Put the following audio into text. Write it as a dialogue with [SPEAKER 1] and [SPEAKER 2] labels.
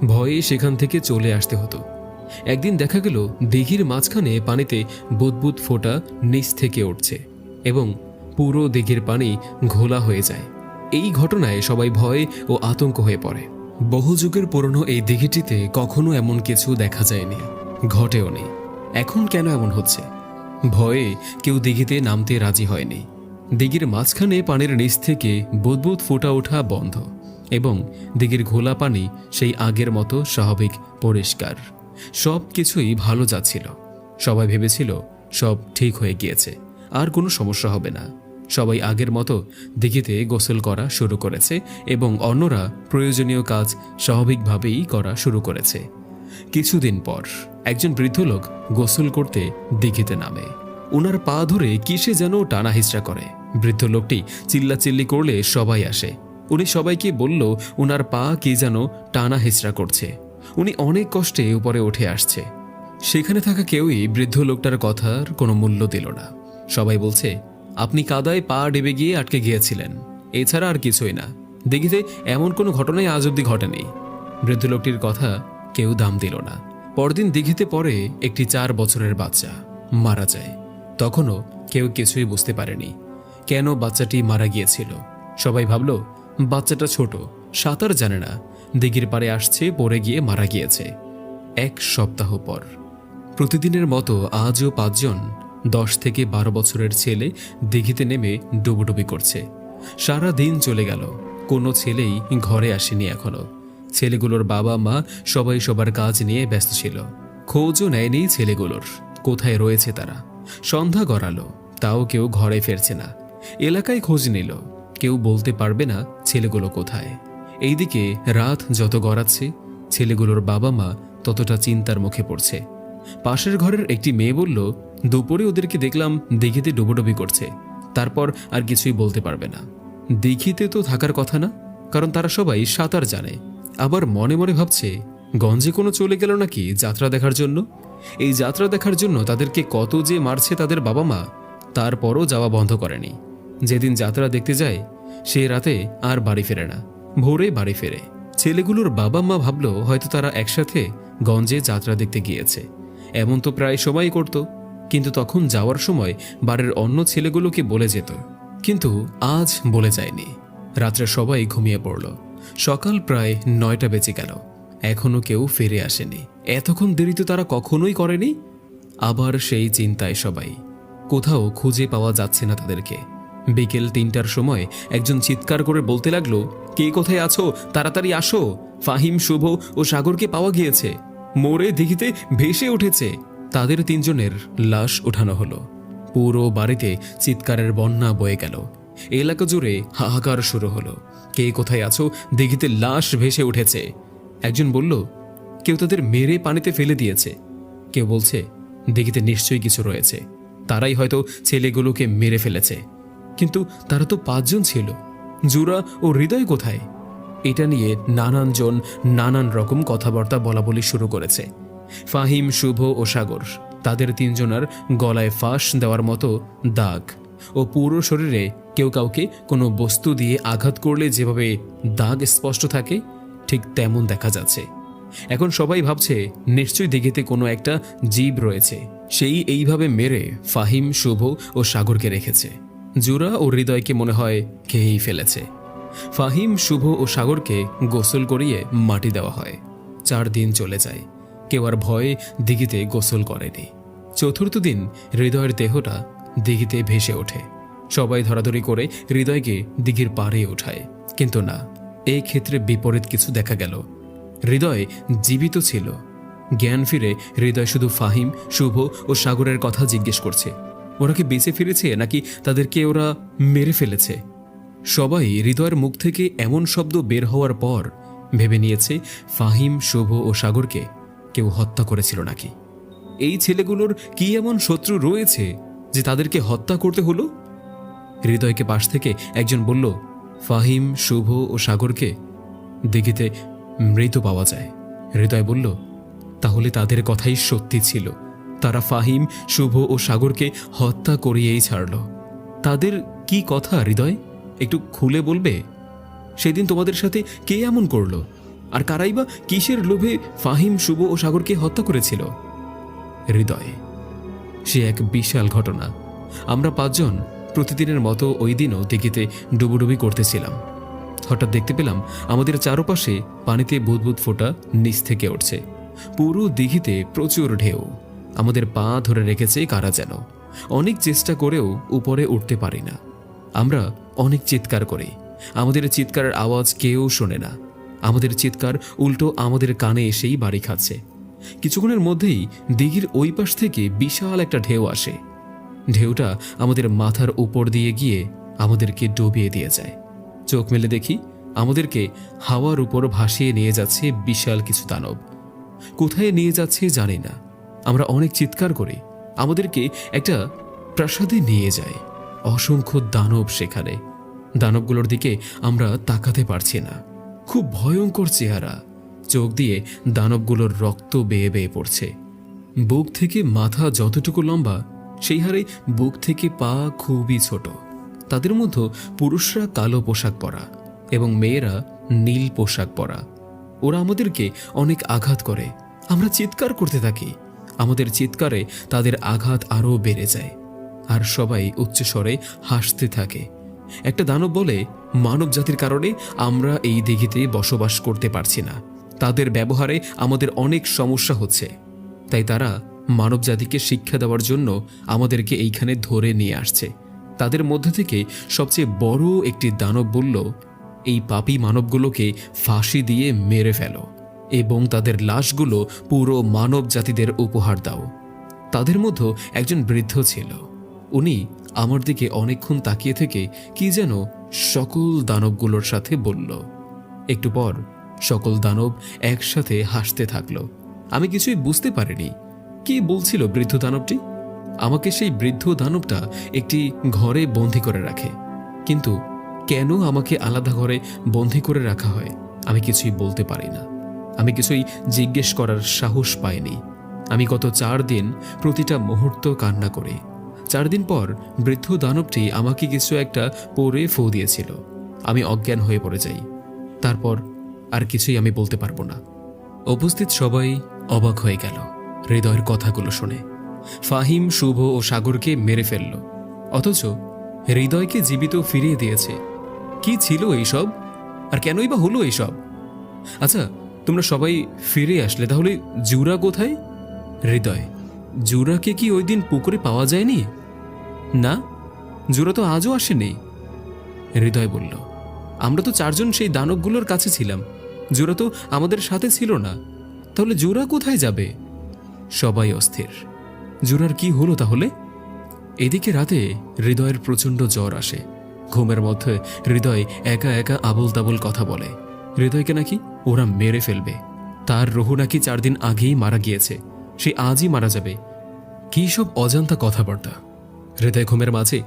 [SPEAKER 1] ভয়ে সেখান থেকে চলে আসতে হতো। একদিন দেখা গেল দিঘির মাঝখানে পানিতে বুদবুদ ফোঁটা নিচ থেকে উঠছে এবং পুরো দিঘির পানি ঘোলা হয়ে যায়। এই ঘটনায় সবাই ভয় ও আতঙ্ক হয়ে পড়ে। বহু যুগের পুরনো এই দিঘিটিতে কখনো এমন কিছু দেখা যায়নি, ঘটেও নি। এখন কেন এমন হচ্ছে? ভয়ে কেউ দিঘিতে নামতে রাজি হয়নি। দিঘির মাঝখানে পানির নিচ থেকে বুদবুদ ফোঁটা ওঠা বন্ধ এবং দিঘির ঘোলা পানি সেই আগের মতো স্বাভাবিক পরিষ্কার। সব কিছুই ভালো যাচ্ছিল। সবাই ভেবেছিল সব ঠিক হয়ে গিয়েছে, আর কোনো সমস্যা হবে না। সবাই আগের মতো দিঘিতে গোসল করা শুরু করেছে এবং অন্যরা প্রয়োজনীয় কাজ স্বাভাবিকভাবেই করা শুরু করেছে। কিছুদিন পর একজন বৃদ্ধ লোক গোসল করতে দিঘিতে নামে। ওনার পা ধরে কিসে যেন টানা হিচড়া করে। বৃদ্ধ লোকটি চিল্লাচিল্লি করলে সবাই আসে। উনি সবাইকে বলল ওনার পা কি যেন টানা হিচড়া করছে। উনি অনেক কষ্টে উপরে উঠে আসছে। সেখানে থাকা কেউই বৃদ্ধ লোকটার কথার কোনো মূল্য দিল না। সবাই বলছে, আপনি কাদায় পা ডেবে গিয়ে আটকে গিয়েছিলেন, এছাড়া আর কিছুই না। দিঘিতে এমন কোনো ঘটনাই আজ অব্দি ঘটেনি। বৃদ্ধ লোকটির কথা কেউ দাম দিল না। পরদিন দিঘিতে পড়ে একটি 4 বছরের বাচ্চা মারা যায়। তখনও কেউ কিছুই বুঝতে পারেনি কেন বাচ্চাটি মারা গিয়েছিল। সবাই ভাবল বাচ্চাটা ছোট, সাঁতার জানে না, দিঘির পাড়ে আসছে, পড়ে গিয়ে মারা গিয়েছে। 1 সপ্তাহ পর প্রতিদিনের মতো আজও 5 জন 10 থেকে 12 বছরের ছেলে দিঘিতে নেমে ডুবুডুবি করছে। সারা দিন চলে গেল, কোনো ছেলেই ঘরে আসেনি এখনো। ছেলেগুলোর বাবা মা সবাই সবার কাজ নিয়ে ব্যস্ত ছিল। খোঁজও নেয়নি ছেলেগুলোর, কোথায় রয়েছে তারা। সন্ধ্যা গড়ালো, তাও কেউ ঘরে ফিরছে না। এলাকায় খোঁজ নিল, কেউ বলতে পারবে না ছেলেগুলো কোথায়। এইদিকে রাত যত গড়াচ্ছে, ছেলেগুলোর বাবা মা ততটা চিন্তার মুখে পড়ছে। পাশের ঘরের একটি মেয়ে বলল, দুপুরে ওদেরকে দেখলাম দিঘিতে ডুবোডুবি করছে, তারপর আর কিছুই বলতে পারবে না। দিঘিতে তো থাকার কথা না, কারণ তারা সবাই সাঁতার জানে। আবার মনে মনে ভাবছে, গঞ্জে কোনো চলে গেল নাকি যাত্রা দেখার জন্য। এই যাত্রা দেখার জন্য তাদেরকে কত যে মারছে তাদের বাবা মা, তারপরও যাওয়া বন্ধ করেনি। যেদিন যাত্রা দেখতে যায় সে রাতে আর বাড়ি ফেরে না, ভোরে বাড়ি ফেরে। ছেলেগুলোর বাবা মা ভাবল হয়তো তারা একসাথে গঞ্জে যাত্রা দেখতে গিয়েছে। এমন তো প্রায় সবাই করত, কিন্তু তখন যাওয়ার সময় বাড়ির অন্য ছেলেগুলোকে বলে যেত, কিন্তু আজ বলে যায়নি। রাত্রে সবাই ঘুমিয়ে পড়ল। সকাল প্রায় 9টা বেজে গেল, এখনো কেউ ফিরে আসেনি। এতক্ষণ দেরি তো তারা কখনোই করেনি। আবার সেই চিন্তায় সবাই, কোথাও খুঁজে পাওয়া যাচ্ছে না তাদেরকে। বিকেল 3টার সময় একজন চিৎকার করে বলতে লাগলো, কে কোথায় আছো, তাড়াতাড়ি আসো, ফাহিম, শুভ ও সাগরকে পাওয়া গিয়েছে, মোড়ে দিঘিতে ভেসে উঠেছে। তাদের 3 জনের লাশ ওঠানো হলো। পুরো বাড়িতে চিৎকারের বন্যা বয়ে গেল। এলাকা জুড়ে হাহাকার শুরু হলো, কে কোথায় আছো, দিঘিতে লাশ ভেসে উঠেছে। একজন বলল, কেউ তাদের মেরে পানিতে ফেলে দিয়েছে। কেউ বলছে দিঘিতে নিশ্চয়ই কিছু রয়েছে, তারাই হয়তো ছেলেগুলোকে মেরে ফেলেছে। কিন্তু তারা তো 5 জন ছিল, জুরা ও হৃদয় কোথায়? এটা নিয়ে নানান জন নানান রকম কথাবার্তা বলাবলি শুরু করেছে। ফাহিম, শুভ ও সাগর, তাদের 3 জনের গলায় ফাঁস দেওয়ার মতো দাগ ও পুরো শরীরে কেউ কাউকে কোনো বস্তু দিয়ে আঘাত করলে যেভাবে দাগ স্পষ্ট থাকে, ঠিক তেমন দেখা যাচ্ছে। এখন সবাই ভাবছে নিশ্চয়ই দিঘিতে কোনো একটা জীব রয়েছে, সেই এইভাবে মেরে ফাহিম, শুভ ও সাগরকে রেখেছে। জুরা ও হৃদয়কে মনে হয় খেয়েই ফেলেছে। ফাহিম, শুভ ও সাগরকে গোসল করিয়ে মাটি দেওয়া হয়। 4 দিন চলে যায়, কেউ আর ভয়ে দিঘিতে গোসল করেনি। 4র্থ দিন হৃদয়ের দেহটা দিঘিতে ভেসে ওঠে। সবাই ধরাধরি করে হৃদয়কে দিঘির পাড়ে ওঠায়, কিন্তু না, এই ক্ষেত্রে বিপরীত কিছু দেখা গেল। হৃদয় জীবিত ছিল। জ্ঞান ফিরে হৃদয় শুধু ফাহিম, শুভ ও সাগরের কথা জিজ্ঞেস করছে, ওরা কি বেঁচে ফিরেছে নাকি তাদেরকে ওরা মেরে ফেলেছে। সবাই হৃদয়ের মুখ থেকে এমন শব্দ বের হওয়ার পর ভেবে নিয়েছে ফাহিম, শুভ ও সাগরকে কেউ হত্যা করেছিল নাকি। এই ছেলেগুলোর কি এমন শত্রু রয়েছে যে তাদেরকে হত্যা করতে হলো? হৃদয়কে পাশ থেকে একজন বলল, ফাহিম, শুভ ও সাগরকে দিঘিতে মৃত পাওয়া যায়। হৃদয় বলল, তাহলে তাদের কথাই সত্যি ছিল, তারা ফাহিম, শুভ ও সাগরকে হত্যা করিয়েই ছাড়ল। তাদের কি কথা হৃদয়, একটু খুলে বলবে? সেদিন তোমাদের সাথে কে এমন করলো? আর কারাই বা কিসের লোভে ফাহিম, শুভ ও সাগরকে হত্যা করেছিল? হৃদয়। সে এক বিশাল ঘটনা। আমরা 5 জন প্রতিদিনের মতো ওই দিনও দিঘিতে ডুবুডুবি করতেছিলাম। হঠাৎ দেখতে পেলাম আমাদের চারপাশে পানিতে বুদবুদ ফোঁটা নিচ থেকে উঠছে। পুরো দিঘিতে প্রচুর ঢেউ। আমাদের পা ধরে রেখেছে কারা যেন। অনেক চেষ্টা করেও উপরে উঠতে পারি না। আমরা অনেক চিৎকার করি, আমাদের চিৎকারের আওয়াজ কেউ শোনে না। আমাদের চিৎকার উল্টো আমাদের কানে এসেই বাড়ি খাচ্ছে। কিছুক্ষণের মধ্যেই দিঘির ওই পাশ থেকে বিশাল একটা ঢেউ আসে। ঢেউটা আমাদের মাথার উপর দিয়ে গিয়ে আমাদেরকে ডুবিয়ে দিয়ে যায়। চোখ মেলে দেখি আমাদেরকে হাওয়ার উপর ভাসিয়ে নিয়ে যাচ্ছে বিশাল কিছু দানব। কোথায় নিয়ে যাচ্ছে জানি না। আমরা অনেক চিৎকার করি, আমাদেরকে একটা প্রাসাদে নিয়ে যায়। অসংখ্য দানব সেখানে। দানবগুলোর দিকে আমরা তাকাতে পারছি না। খুব ভয়ঙ্কর চেহারা। চোখ দিয়ে দানবগুলোর রক্ত বেয়ে বেয়ে পড়ছে। বুক থেকে মাথা যতটুকু লম্বা, সেই হারে বুক থেকে পা খুবই ছোট। তাদের মধ্যে পুরুষরা কালো পোশাক পরা এবং মেয়েরা নীল পোশাক পরা। ওরা আমাদেরকে অনেক আঘাত করে। আমরা চিৎকার করতে থাকি। আমাদের চিৎকারে তাদের আঘাত আরও বেড়ে যায়, আর সবাই উচ্চস্বরে হাসতে থাকে। একটা দানব বলে, মানব জাতির কারণে আমরা এই দিঘিতে বসবাস করতে পারছি না। তাদের ব্যবহারে আমাদের অনেক সমস্যা হচ্ছে, তাই তারা মানব জাতিকে শিক্ষা দেওয়ার জন্য আমাদেরকে এইখানে ধরে নিয়ে আসছে। তাদের মধ্যে থেকে সবচেয়ে বড় একটি দানব বলল, এই পাপী মানবগুলোকে ফাঁসি দিয়ে মেরে ফেলো এবং তাদের লাশগুলো পুরো মানব জাতিদের উপহার দাও। তাদের মধ্যে একজন বৃদ্ধ ছিল। উনি আমার দিকে অনেকক্ষণ তাকিয়ে থেকে কি যেন সকল দানবগুলোর সাথে বলল। একটু পর সকল দানব একসাথে হাসতে থাকলো। আমি কিছুই বুঝতে পারিনি কি বলছিল বৃদ্ধ দানবটি। আমাকে সেই বৃদ্ধ দানবটা একটি ঘরে বন্দি করে রাখে, কিন্তু কেন আমাকে আলাদা ঘরে বন্দি করে রাখা হয় আমি কিছুই বলতে পারি না। আমি কিছুই জিজ্ঞেস করার সাহস পাইনি। আমি গত 4 দিন প্রতিটা মুহূর্ত কান্না করি। 4 দিন পর বৃদ্ধ দানবটি আমাকে কিছু একটা পরে ফু দিয়েছিল। আমি অজ্ঞান হয়ে পড়ে যাই। তারপর আর কিছুই আমি বলতে পারবো না। উপস্থিত সবাই অবাক হয়ে গেল হৃদয়ের কথাগুলো শুনে। ফাহিম, শুভ ও সাগরকে মেরে ফেলল, অথচ হৃদয়কে জীবিত ফিরিয়ে দিয়েছে। কি ছিল এইসব, আর কেনই বা হলো এইসব? আচ্ছা, তোমরা সবাই ফিরে আসলে, তাহলে জুরা কোথায়? হৃদয়, জুরাকে কি ওই দিন পুকুরে পাওয়া যায়নি? না, জুরা তো আজও আসেনি। হৃদয় বলল, আমরা তো 4 জন সেই দানবগুলোর কাছে ছিলাম, জুরা তো আমাদের সাথে ছিল না। তাহলে জুরা কোথায় যাবে? সবাই অস্থির। জুরার কি হলো তাহলে? এদিকে রাতে হৃদয়ের প্রচণ্ড জ্বর আসে। ঘুমের মধ্যে হৃদয় একা একা আবোল তাবোল কথা বলে। হৃদয়কে নাকি ওরা মেরে ফেলবে, তার রুহু নাকি 4 দিন আগেই মারা গিয়েছে, সে আজই মারা যাবে। কি সব অজান্তা কথাবার্তা। হৃদয় ঘুমের মাঝে